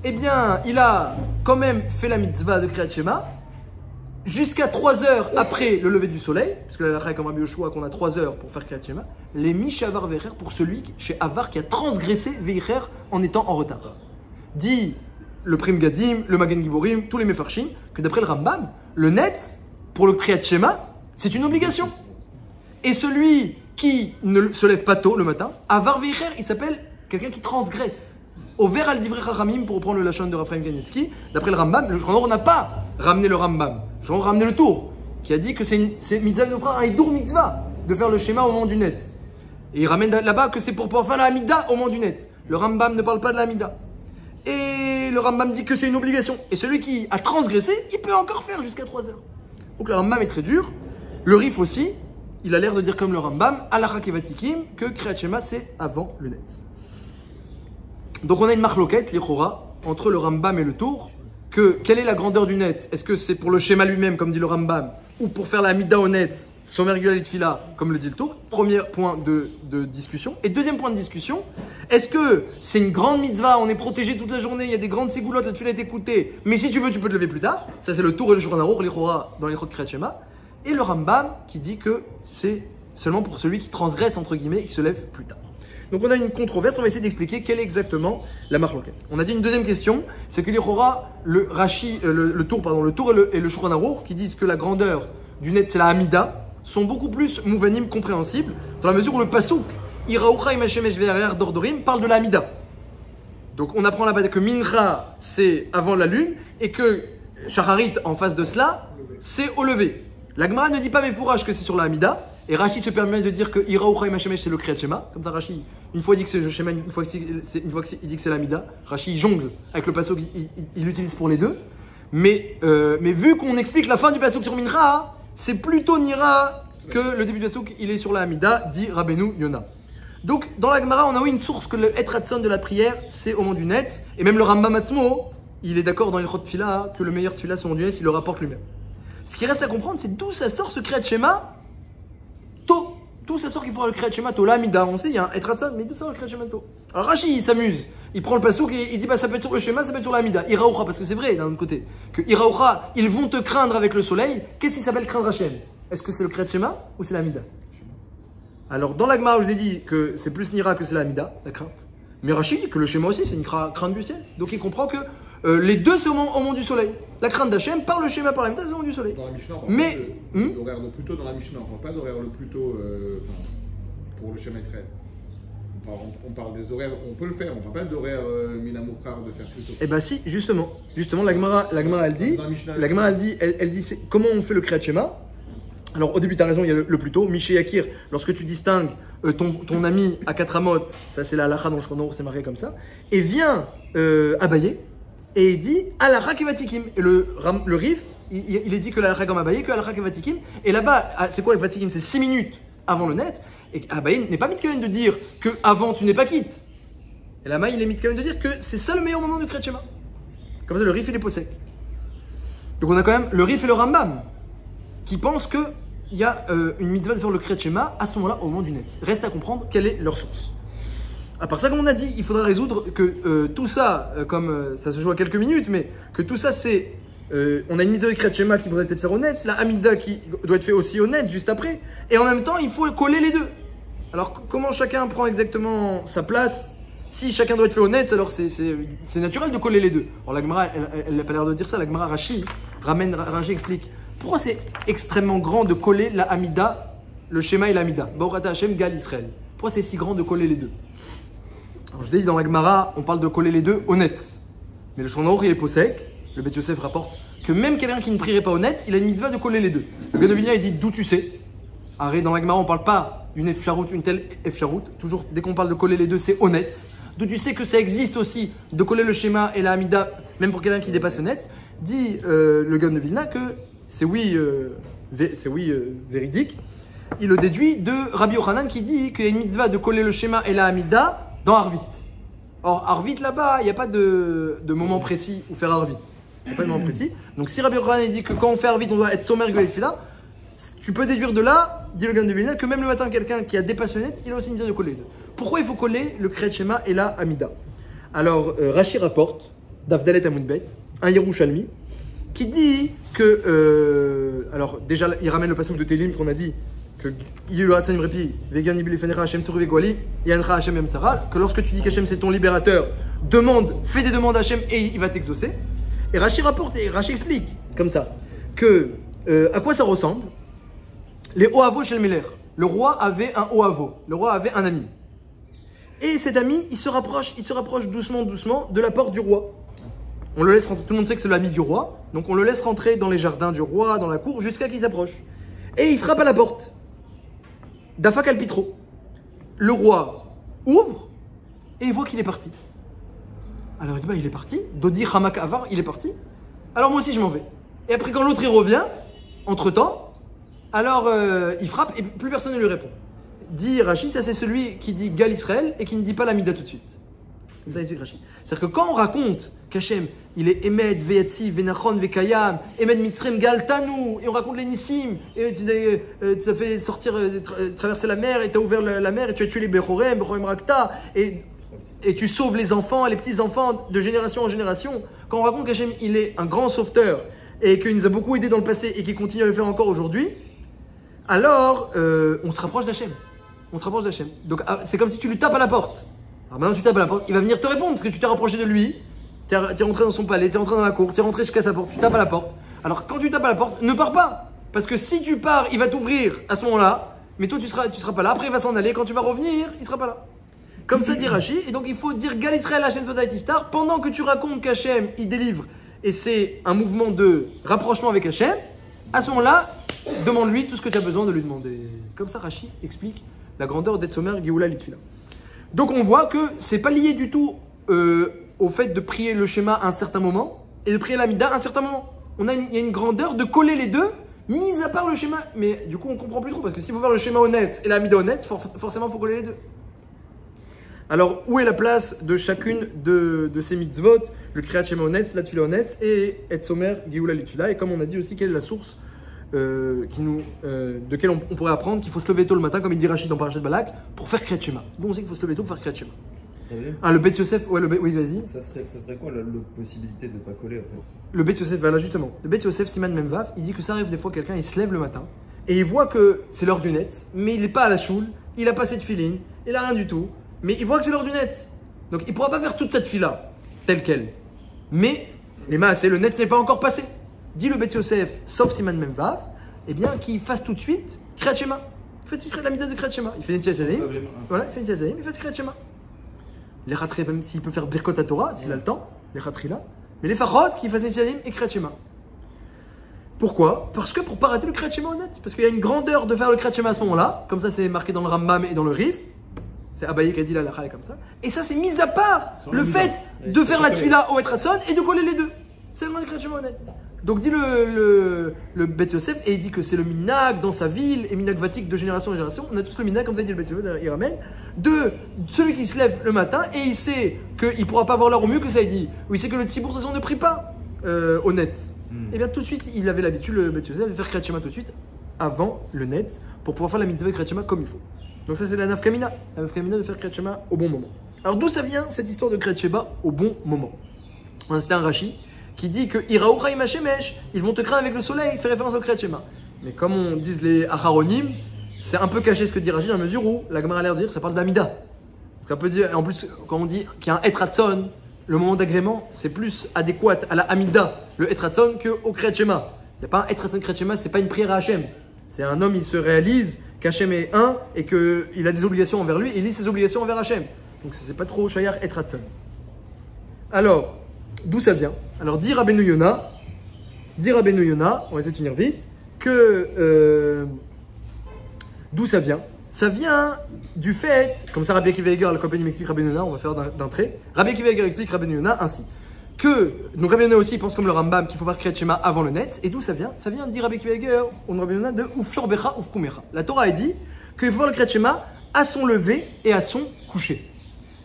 eh bien il a quand même fait la mitzvah de Kriyat Shema jusqu'à 3 heures après le lever du soleil, parce que la halakha comme Rabbi Yoshua qu'on a 3 heures pour faire Kriyat Shema, les Mishavar Vecher pour celui chez Avar qui a transgressé Vecher en étant en retard. Dit le Prim Gadim, le Magen Giborim, tous les Mefarshim, que d'après le Rambam, le net pour le Kriyat Shema, c'est une obligation. Et celui qui ne se lève pas tôt le matin, Avar Vecher, il s'appelle quelqu'un qui transgresse. Au ver al divrei chachamim, pour reprendre le lachon de Raphaël Kanievski, d'après le Rambam, le Shulchan Aruch n'a pas ramené le Rambam. Le Shulchan Aruch a ramené le tour, qui a dit que c'est mitzvah minofra, un hidour mitzvah, de faire le schéma au moment du net. Et il ramène là-bas que c'est pour pouvoir faire la Hamida au moment du net. Le Rambam ne parle pas de la Hamida. Et le Rambam dit que c'est une obligation. Et celui qui a transgressé, il peut encore faire jusqu'à 3 heures. Donc le Rambam est très dur. Le Rif aussi, il a l'air de dire comme le Rambam, Halacha Kevatikim, que Kriyat Shema c'est avant le net. Donc on a une marloquette, l'Ichora, entre le Rambam et le Tour, que quelle est la grandeur du net? Est-ce que c'est pour le schéma lui-même, comme dit le Rambam, ou pour faire la Hamida au net, Somer Gula Litfila, comme le dit le Tour? Premier point de discussion. Et deuxième point de discussion, est-ce que c'est une grande mitzvah, on est protégé toute la journée, il y a des grandes ségoulottes, la Tfila est écoutée, mais si tu veux, tu peux te lever plus tard. Ça c'est le Tour et le Shulchan Aruch, l'Ichora dans les Chot Kriyat Shema. Et le Rambam qui dit que c'est seulement pour celui qui transgresse, entre guillemets, et qui se lève plus tard. Donc on a une controverse, on va essayer d'expliquer quelle est exactement la marloquette. On a dit une deuxième question, c'est que l'Ichora, le Tour et le Shulchan Aruch, qui disent que la grandeur du net c'est la Hamida, sont beaucoup plus mouvanim compréhensibles, dans la mesure où le Pasuk, Iraoucha im Hashemesh ve'areach dordorim, parle de la Hamida. Donc on apprend là-bas que Mincha c'est avant la lune, et que Shacharit en face de cela, c'est au lever. La Gemara ne dit pas Mefourach que c'est sur la Hamida, et Rashi se permet de dire que Iraoucha im Hashemesh c'est le Kriyat Shema. Comme ça Rashi, une fois il dit que c'est le Shema, une fois qu'il dit que c'est la Hamida, Rashi jongle avec le pasuk, il l'utilise pour les deux. Mais vu qu'on explique la fin du pasuk sur Mincha, c'est plutôt Nira que le début du pasuk il est sur la Hamida, dit Rabbeinu Yona. Donc dans la Gemara on a une source que le Etratson de la prière c'est au moment du net, et même le Rambam Atzmo, il est d'accord dans les Chot Tfila que le meilleur Tfila c'est au moment du net, il le rapporte lui-même. Ce qui reste à comprendre, c'est d'où ça sort ce Kriyat Shema tôt. D'où ça sort qu'il faut le Kriyat Shema tôt. La Hamida, on sait, il y a un Etratson, mais d'où ça sort le Kriyat Shema tôt? Alors Rashi, il s'amuse. Il prend le pasuk et il dit bah ça peut être sur le schéma, ça peut être sur la Hamida. Iraoucha, parce que c'est vrai d'un autre côté. Que Iraoucha, ils vont te craindre avec le soleil. Qu'est-ce qui s'appelle craindre Hachem? Est-ce que c'est le Kriyat Shema ou c'est la Hamida? Alors, dans la Gemara, je vous ai dit que c'est plus Nira que c'est la Amida, la crainte. Mais Rashi dit que le schéma aussi, c'est une crainte du ciel. Donc, il comprend que les deux, c'est au moment du soleil. La crainte d'Hachem, par le schéma, par la Amida, c'est au moment du soleil. Dans la Mishnah, on mais, parle d'horaire le plus tôt dans la Mishnah, on ne parle pas d'horaire le plus tôt pour le schéma Israël. On parle des horaires, on peut le faire, on ne parle pas d'horaire Minamokrar de faire plus tôt. Eh bien, si, justement, la Gemara, elle dit, comment on fait le Kriyat Shema. Alors, au début, tu as raison, il y a le plus tôt. Miché Yakir, lorsque tu distingues ton ami à 4 amot, ça c'est la halakha dans le Shulchan c'est marqué comme ça, et vient Abaye, et il dit Halakha Kevatikim. Et le Rif, il est dit que la halakha comme Abaye, que Halakha Kevatikim. Et là-bas, c'est quoi le Vatikim? C'est 6 minutes avant le net. Et Abaye n'est pas mitkaven de dire que avant tu n'es pas quitte. Et là-bas, il est mitkaven de dire que c'est ça le meilleur moment du Kriyat Shema. Comme ça, le Rif, il est possèque. Donc, on a quand même le Rif et le Rambam qui pensent que il y a une mitzvah de faire le Kriyat Shema à ce moment-là, au moment du net. Reste à comprendre quelle est leur source. À part ça, comme on a dit, il faudra résoudre que tout ça, comme ça se joue à quelques minutes, mais que tout ça, c'est... on a une mitzvah de Kriyat Shema qui faudrait être faire au net, la Hamida qui doit être fait aussi au net, juste après. Et en même temps, il faut coller les deux. Alors, comment chacun prend exactement sa place? Si chacun doit être fait au net, alors c'est naturel de coller les deux. Alors, la Gemara, elle n'a pas l'air de dire ça. La Gemara Rashi explique. Pourquoi c'est extrêmement grand de coller la Hamida, le schéma et la Hamida? Baorata Hashem Gal Israël. Pourquoi c'est si grand de coller les deux? Alors, je vous ai dit, dans la Gemara, on parle de coller les deux au net. Mais le Shulchan Aruch, il est possèque. Le Beth Yosef rapporte que même quelqu'un qui ne prierait pas au net, il a une mitzvah de coller les deux. Le Gaon de Vilna, il dit d'où tu sais. Arrête, dans la Gemara, on ne parle pas d'une efcharout, une telle efcharout. Toujours, dès qu'on parle de coller les deux, c'est honnête. D'où tu sais que ça existe aussi de coller le schéma et la Hamida, même pour quelqu'un qui dépasse le net. Dit le Gaon de Vilna que c'est oui, véridique. Il le déduit de Rabbi Yochanan qui dit qu'il y a une mitzvah de coller le schéma et la Hamida dans Arvit. Or, Arvit là-bas, il n'y a pas de moment précis où faire Arvit. Il n'y a pas de moment précis. Donc, si Rabbi Yochanan dit que quand on fait Arvit, on doit être sommaire Golet Fila, tu peux déduire de là, dit le Gaon de Vilna, que même le matin, quelqu'un qui a dépassé le net, il a aussi une mitzvah de coller les deux. Pourquoi il faut coller le Kriyat Shema et la Hamida? Alors, Rashi rapporte, d'Avdalet Amoudbet, un Yerushalmi, qui dit que, alors déjà il ramène le passage de Télim qu'on a dit que que lorsque tu dis qu'Hachem c'est ton libérateur, fais des demandes à Hachem et il va t'exaucer. Et Rashi rapporte, et Rashi explique comme ça, que à quoi ça ressemble? Les Oavo chez le Meler. Le roi avait un Oavo, le roi avait un ami. Et cet ami, il se rapproche doucement de la porte du roi. On le laisse rentrer, tout le monde sait que c'est l'ami du roi, donc on le laisse rentrer dans les jardins du roi, dans la cour, jusqu'à qu'il s'approche. Et il frappe à la porte. Dafak al-Pitro. Le roi ouvre et il voit qu'il est parti. Alors il dit, il est parti. Dodi Hamak Avar, il est parti. Alors moi aussi je m'en vais. Et après quand l'autre il revient, entre-temps, alors il frappe et plus personne ne lui répond. Dit Rashi, ça c'est celui qui dit Gal Israël et qui ne dit pas la Mida tout de suite. C'est-à-dire que quand on raconte qu'Hachem, il est Emed, Ve'yatzi, Ve'nachon, Ve'kayam, Emed Mitzrem, Gal Tanou, et on raconte les Nissim, et tu as fait sortir, traverser la mer, et tu as ouvert la mer, et tu as tué les Bechorem, Rakta, et tu sauves les enfants, les petits-enfants de génération en génération. Quand on raconte qu'Hachem, il est un grand sauveteur, et qu'il nous a beaucoup aidé dans le passé, et qu'il continue à le faire encore aujourd'hui, alors on se rapproche d'Hachem. Donc c'est comme si tu lui tapes à la porte. Alors maintenant tu tapes à la porte, il va venir te répondre parce que tu t'es rapproché de lui, tu es rentré dans son palais, tu es rentré dans la cour, tu es rentré jusqu'à sa porte, tu tapes à la porte. Alors quand tu tapes à la porte, ne pars pas. Parce que si tu pars, il va t'ouvrir à ce moment-là, mais toi tu seras pas là, après il va s'en aller, quand tu vas revenir, il sera pas là. Comme ça dit Rashi, et donc il faut dire Gal Israël Hachem Vodai Tiftar, pendant que tu racontes qu'Hachem il délivre, et c'est un mouvement de rapprochement avec Hachem, à ce moment-là, demande-lui tout ce que tu as besoin de lui demander. Comme ça Rashi explique la grandeur d'Etzomer Géoula Litfila. Donc on voit que c'est pas lié du tout au fait de prier le schéma à un certain moment et de prier l'amida à un certain moment. Il y a une grandeur de coller les deux, mis à part le schéma. Mais du coup on comprend plus trop parce que s'il faut faire le schéma honnête et l'amida honnête, forcément il faut coller les deux. Alors où est la place de chacune de ces mitzvot, le Kriyat Shema honnête, la Tfila honnête et Etzomer Géoula Litfila? Et comme on a dit aussi, quelle est la source de quel on pourrait apprendre qu'il faut se lever tôt le matin, comme il dit Rachid dans Parashat Balak, pour faire Kriyat Shema. D'où on sait qu'il faut se lever tôt pour faire Kriyat Shema. Le Beth Yosef, oui, vas-y. Ça serait quoi l'autre possibilité de ne pas coller en fait? Le Beth Yosef, voilà justement. Le Beth Yosef, Siman Memvav, il dit que ça arrive des fois, quelqu'un il se lève le matin et il voit que c'est l'heure du net, mais il n'est pas à la choule il a passé de filine, il a rien du tout, mais il voit que c'est l'heure du net. Donc il ne pourra pas faire toute cette fila telle qu'elle. Mais les maasé, le net n'est pas encore passé. Dit le Bet Yosef, sauf Siman Memvav, eh bien qu'il fasse tout de suite Kriyat Shema. Il fait tout de suite la mitzvah de Kriyat Shema. Il fait une Tziazanim, voilà, il fait une Tziazanim, il fait Kriyat Shema. Les Khatri, même s'il peut faire Birkot Torah, s'il a le temps, les Khatri là. Mais les Fachot qui fassent une Tziazanim et Kriyat Shema. Pourquoi? Parce que pour ne pas rater le Kriyat Shema honnête. Parce qu'il y a une grandeur de faire le Kriyat Shema à ce moment-là. Comme ça, c'est marqué dans le Rambam et dans le Rif. C'est Abaye qui a dit la halakha comme ça. Et ça, c'est mis à part le fait de faire la tfila au Etratzon et de coller les deux. C'est vraiment le Kriyat Shema honnête. Donc dit le Bet Yosef, et il dit que c'est le minag dans sa ville, et minag vatique de génération en génération. On a tous le minag, comme ça dit le Bet Yosef, il ramène, de celui qui se lève le matin et il sait qu'il ne pourra pas avoir l'heure au mieux que ça il dit. Ou il sait que le tzibour de toute façon ne prie pas au net. Et bien tout de suite, il avait l'habitude, le Bet Yosef, de faire Kriyat Shema tout de suite avant le net pour pouvoir faire la mitzvah de Kriyat Shema comme il faut. Donc ça c'est la nafkamina de faire Kriyat Shema au bon moment. Alors d'où ça vient cette histoire de Kriyat Shema au bon moment? C'était un Rashi qui dit que Iraou Chaim Hashemesh, ils vont te craindre avec le soleil, il fait référence au Kriyat Shema. Mais comme on dit les Acharonim, c'est un peu caché ce que dit Rashi dans la mesure où la Gemara a l'air de dire que ça parle d'Amida. Ça peut dire, en plus quand on dit qu'il y a un Etratzon, le moment d'agrément c'est plus adéquat à la Amida, le Etratzon, qu'au Kriyat Shema. Il n'y a pas un Etratzon Kriyat Shema, c'est pas une prière à Hachem. C'est un homme, il se réalise qu'Hachem est un et qu'il a des obligations envers lui et il lit ses obligations envers Hachem. Donc c'est pas trop Shayar Etratzon. Alors, d'où ça vient? Alors, dit Rabbeinu Yona, on va essayer de finir vite, que d'où ça vient? Ça vient du fait, comme ça Rabbi Akiva Eiger, la compagnie m'explique Rabbeinu Yona, on va faire d'un trait. Rabbi Akiva Eiger explique Rabbeinu Yona ainsi. Donc Rabbeinu Yona aussi pense comme le Rambam qu'il faut faire Kriyat Shema avant le net. Et d'où ça vient? Ça vient, dit Rabbi Akiva Eiger, on Rabbeinu Yona, de Uf Shorbecha, Uf Kumecha. La Torah a dit qu'il faut faire le Kriyat Shema à son lever et à son coucher.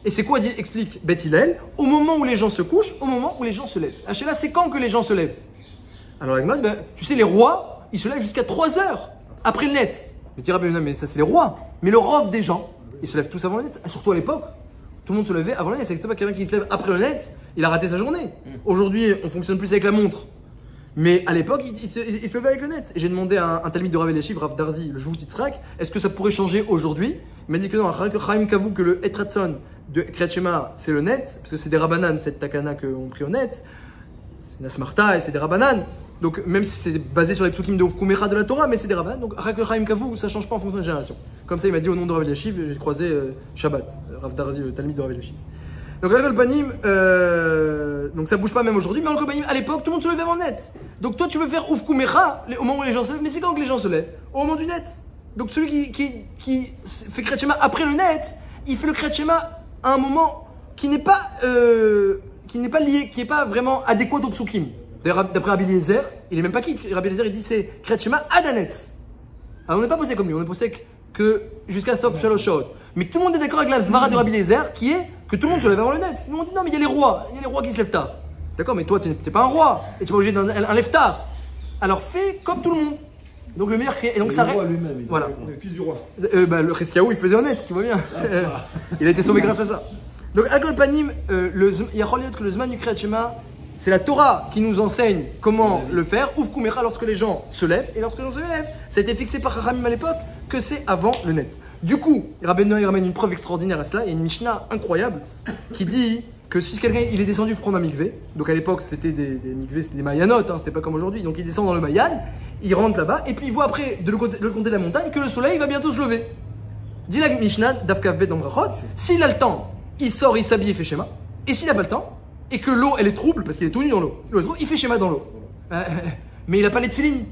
Et c'est quoi, explique Beth Hillel, au moment où les gens se couchent, au moment où les gens se lèvent. Là, c'est quand que les gens se lèvent? Alors, tu sais, les rois, ils se lèvent jusqu'à 3 heures après le net. Mais tu diras, mais ça, c'est les rois. Mais le rov des gens, ils se lèvent tous avant le net. Surtout à l'époque, tout le monde se levait avant le net. Ça n'existe pas quelqu'un qui se lève après le net, il a raté sa journée. Aujourd'hui, on fonctionne plus avec la montre. Mais à l'époque, il se levait avec le net. Et j'ai demandé à un talmide de Rav Elishiv, Rav Darzi, le Jvout Yitzhak, est-ce que ça pourrait changer aujourd'hui? Il m'a dit que non, Chaim Kavou, que le Etratzon de Kriyat Shema, c'est le net, parce que c'est des Rabbanan, cette takana qu'on prie au net, c'est Nasmarta et c'est des Rabbanan. Donc même si c'est basé sur les psukim de Ufkumecha de la Torah, mais c'est des Rabbanan. Donc Chaim Kavou, ça ne change pas en fonction de génération. Comme ça, il m'a dit au nom de Rav Elishiv, j'ai croisé Shabbat, Rav Darzi, le talmide de Rav Elishiv. Donc Al Panim, donc ça bouge pas même aujourd'hui, mais Al Panim, à l'époque, tout le monde se levait avant le net. Donc toi, tu veux faire Ufkumecha au moment où les gens se lèvent, mais c'est quand que les gens se lèvent? Au moment du net. Donc celui qui fait Kriyat Shema après le net, il fait le Kriyat Shema à un moment qui n'est pas lié, qui n'est pas vraiment adéquat au psukim. D'après Rabbi Eliezer, il n'est même pas qui. Rabbi Eliezer, il dit c'est Kriyat Shema Adanetz. Alors on n'est pas posé comme lui, on est posé que jusqu'à Sof Shalosh Shaot. Mais tout le monde est d'accord avec la Zvara de Rabbi Eliezer qui est que tout le monde se lève avant le net. Nous on dit non mais il y a les rois qui se lèvent tard. D'accord, mais toi tu n'es pas un roi et tu n'es pas obligé d'un lève tard. Alors fais comme tout le monde. Donc le meilleur et donc ça reste. Voilà. Le fils du roi. Le Cheskiaou il faisait honnête, tu vois bien. Il a été sauvé grâce à ça. Donc à Kol Panim, il y a que le Zman du Kriyat Shema, c'est la Torah qui nous enseigne comment le faire. Ouf Kumecha lorsque les gens se lèvent et lorsque les gens se lèvent, ça a été fixé par Chachamim à l'époque que c'est avant le net. Du coup, Rabbeinu il ramène une preuve extraordinaire à cela. Il y a une Mishnah incroyable qui dit que si quelqu'un il est descendu pour prendre un mikvé, donc à l'époque c'était des mikvés, c'était des mayanot, c'était pas comme aujourd'hui, donc il descend dans le mayan, il rentre là-bas et puis il voit après de l'autre côté de la montagne que le soleil va bientôt se lever. Dit la Mishnah d'Afkavbet dans Brachot, s'il a le temps, il sort, il s'habille, il fait schéma, et s'il n'a pas le temps, et que l'eau elle est trouble parce qu'il est tout nu dans l'eau, il fait schéma dans l'eau. Mais il n'a pas les tefilines.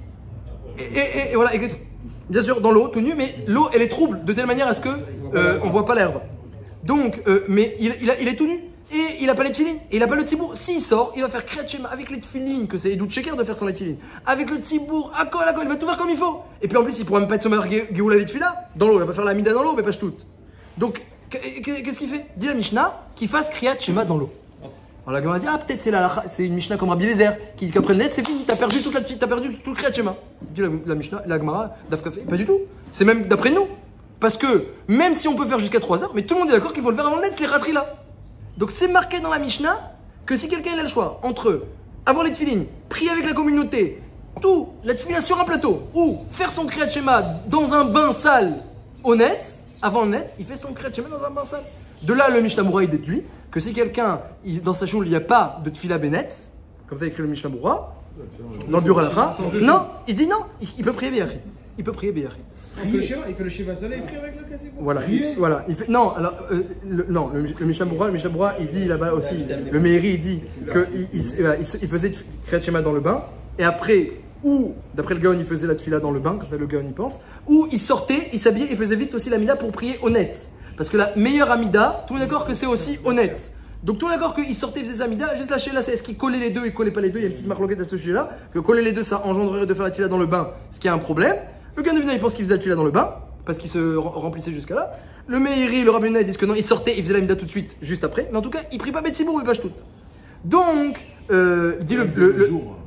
Et voilà, bien sûr dans l'eau, tout nu, mais l'eau elle est trouble de telle manière à ce que on voit pas l'herbe. Donc, mais il est tout nu. Et il n'a pas les tefilines, et il n'a pas le tzibour. S'il sort, il va faire Kriyat Shema avec les tefilines, que c'est Edout Sheker de faire sans les tefilines. Avec le tzibour, à kol, il va tout faire comme il faut. Et puis en plus, il pourra même pas être sommaire Géoula les tefila dans l'eau, il va pas faire la mida dans l'eau, mais pas tout. Donc, qu'est-ce qu'il fait? Dit la Mishnah qu'il fasse Kriyat Shema dans l'eau. Alors la Gemara dit, ah peut-être c'est une Mishnah comme Rabbi Eliezer, qui dit qu'après le net, c'est fini, t'as perdu tout le Kriyat Shema. Dit la Mishnah, la Gemara, Dafkafé, pas du tout. C'est même d'après nous. Parce que, même si on peut faire jusqu'à 3 heures, mais tout le monde est d'accord qu'il faut le faire avant le net, les ratris là. Donc c'est marqué dans la Mishnah que si quelqu'un a le choix entre avoir les tefilines, prier avec la communauté, tout, la tefila sur un plateau, ou faire son Kriyat Shema dans un bain sale honnête, avant le net, il fait son Kriyat Shema dans un bain sale. De là, le Mishnah Berurah, il déduit que si quelqu'un, dans sa chambre, il n'y a pas de Tfila Benet, comme ça écrit le Mishnah Berurah, dans le bureau Halacha, non, il dit non, il peut prier Beyachi. Il peut prier Beyachi. Il fait le Shiva Soleil, il prie avec le Kassé. Voilà, il fait, non, alors, le Mishnah Berurah, il dit là-bas aussi, le Meiri, il dit qu'il faisait Kriyat Shema dans le bain, et après, ou, d'après le Gaon, il faisait la Tfila dans le bain, comme ça le Gaon y pense, ou il sortait, il s'habillait et faisait vite aussi l'Amida pour prier honnête. Parce que la meilleure Amida, tout le monde est d'accord que c'est aussi honnête. Donc tout le monde est d'accord qu'il sortait, il faisait ses Amida, juste lâcher là, c'est est-ce qu'il collait les deux, il collait pas les deux, il y a une petite marloquette à ce sujet-là, que coller les deux, ça engendrerait de faire la Tfila dans le bain, ce qui est un problème. Le Gaon il pense qu'il faisait la Tfila dans le bain, parce qu'il se remplissait jusqu'à là. Le Meiri, le Rabbi Yonah, ils disent que non, il sortait, il faisait l'Amida tout de suite, juste après. Mais en tout cas, il prie pas Betsibour, mais pas tout. Donc, dit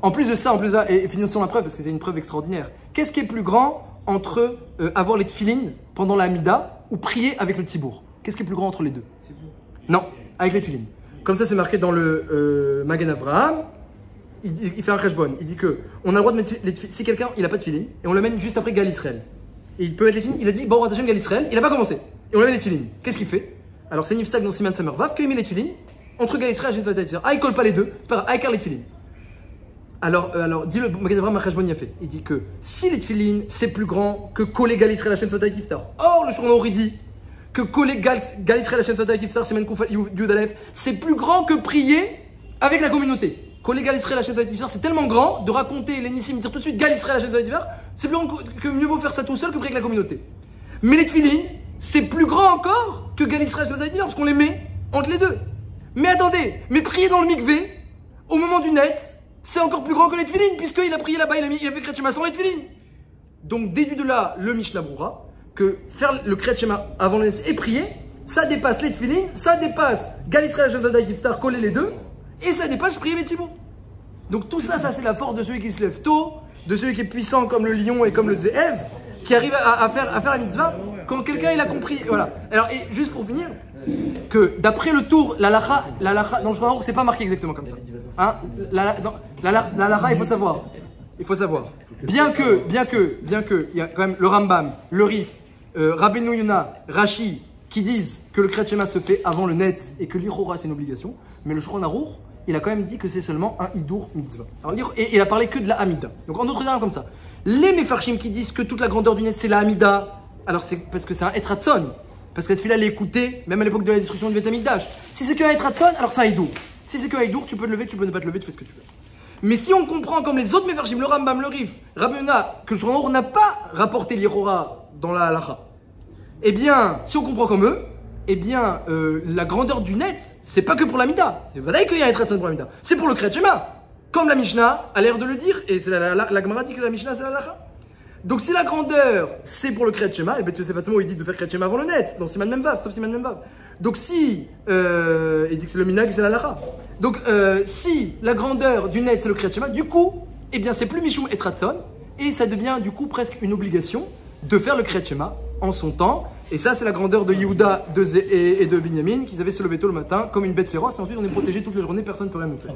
en plus de ça, et finissons la preuve parce que c'est une preuve extraordinaire. Qu'est-ce qui est plus grand entre avoir les tefilines pendant la Hamida ou prier avec le tzibour? Qu'est-ce qui est plus grand entre les deux? Non, avec les tefilines. Comme ça, c'est marqué dans le Magen Avraham. Il fait un cheshbon. Il dit que on a le droit de mettre les tefilines. Si quelqu'un il a pas de tefilines et on le mène juste après Gal Israël, et il peut mettre les tefilines. Il a dit bon, Hashem Gal Israël. Il a pas commencé. Et on le met les tefilines. Qu'est-ce qu'il fait? Alors c'est Nifsak dans Siman Samervav qu'il met les tefilines. Entre Gal Israël et Hashem Fatah Tifar. Ah, il colle pas les deux. C'est pas grave. Ah, il carre les tefilines. Alors, dit le Magen Avraham Machashbon Yafé. Il dit que si les tefilines c'est plus grand que coller Gal Israël Hashem Fatah Tifar. Or, le Shulchan Aruch dit que coller Gal Israël Hashem Fatah Tifar, c'est Menkouf Yud Aleph, c'est plus grand que prier avec la communauté. Coller Gal Israël Hashem Fatah Tifar, c'est tellement grand de raconter les Nissim, dire tout de suite Gal Israël Hashem Fatah Tifar, c'est plus grand que mieux vaut faire ça tout seul que prier avec la communauté. Mais les tefilines, c'est plus grand encore que Gal Israël Hashem Fatah Tifar parce qu'on les met entre les deux. Mais attendez, mais prier dans le mikvé, au moment du net, c'est encore plus grand que les tefilines, puisqu'il a prié là-bas, il a fait Kriyat Shema sans les tefilines. Donc, déduit de là, le Mishnah Berurah, que faire le Kriyat Shema avant le net et prier, ça dépasse les tefilines, ça dépasse Gal Israël Hashem Fatah Tifar, coller les deux, et ça dépasse prier Betsibour. Donc tout ça, c'est la force de celui qui se lève tôt, de celui qui est puissant comme le lion et comme le zéev, qui arrive à faire la mitzvah, quand quelqu'un il a compris. Voilà. Alors, et juste pour finir, que d'après le tour, la lacha dans le Shulchan Aruch, c'est pas marqué exactement comme ça. Hein, la lacha, il faut savoir. Il faut savoir. Bien que, il y a quand même le Rambam, le Rif, Rabbeinu Yonah, Rashi, qui disent que le Kriyat Shema se fait avant le net et que l'Ichora c'est une obligation, mais le Shulchan Aruch, il a quand même dit que c'est seulement un Hidur Mitzvah. Alors, et il a parlé que de la Hamida. Donc en d'autres termes comme ça. Les Mefarshim qui disent que toute la grandeur du net c'est la Hamida, alors c'est parce que c'est un Etratzon. Parce que la tefila elle est écoutée, même à l'époque de la destruction du Beth Amikdash. Si c'est qu'un Etratzon, alors c'est un Hidur. Si c'est qu'un Hidur, tu peux te lever, tu peux ne pas te lever, tu fais ce que tu veux. Mais si on comprend comme les autres Mefarshim, le Rambam, le Rif, Rabbi Yonah, que le Shulchan Aruch n'a pas rapporté l'Ichora dans la halacha, eh bien, si on comprend comme eux, eh bien, la grandeur du net, c'est pas que pour la Mida. C'est vrai qu'il y a un Etratzon pour la Mida. C'est pour le Kriyat Shema. Comme la Mishnah a l'air de le dire, et c'est la Gemara dit que la Mishnah c'est la halacha. Donc si la grandeur c'est pour le Kriyat Shema, et bien Yosef Atmo il dit de faire Kriyat Shema avant le net, dans Siman Memvav, sauf Siman Memvav. Donc si, il dit que c'est le minag, c'est la halacha. Donc si la grandeur du net c'est le Kriyat Shema, du coup, eh bien c'est plus Mishum Etratzon, et ça devient du coup presque une obligation de faire le Kriyat Shema en son temps. Et ça c'est la grandeur de Yehuda et de Binyamin, qu'ils avaient se lever tôt le matin comme une bête féroce, et ensuite on est protégé toute la journée, personne ne peut rien nous faire.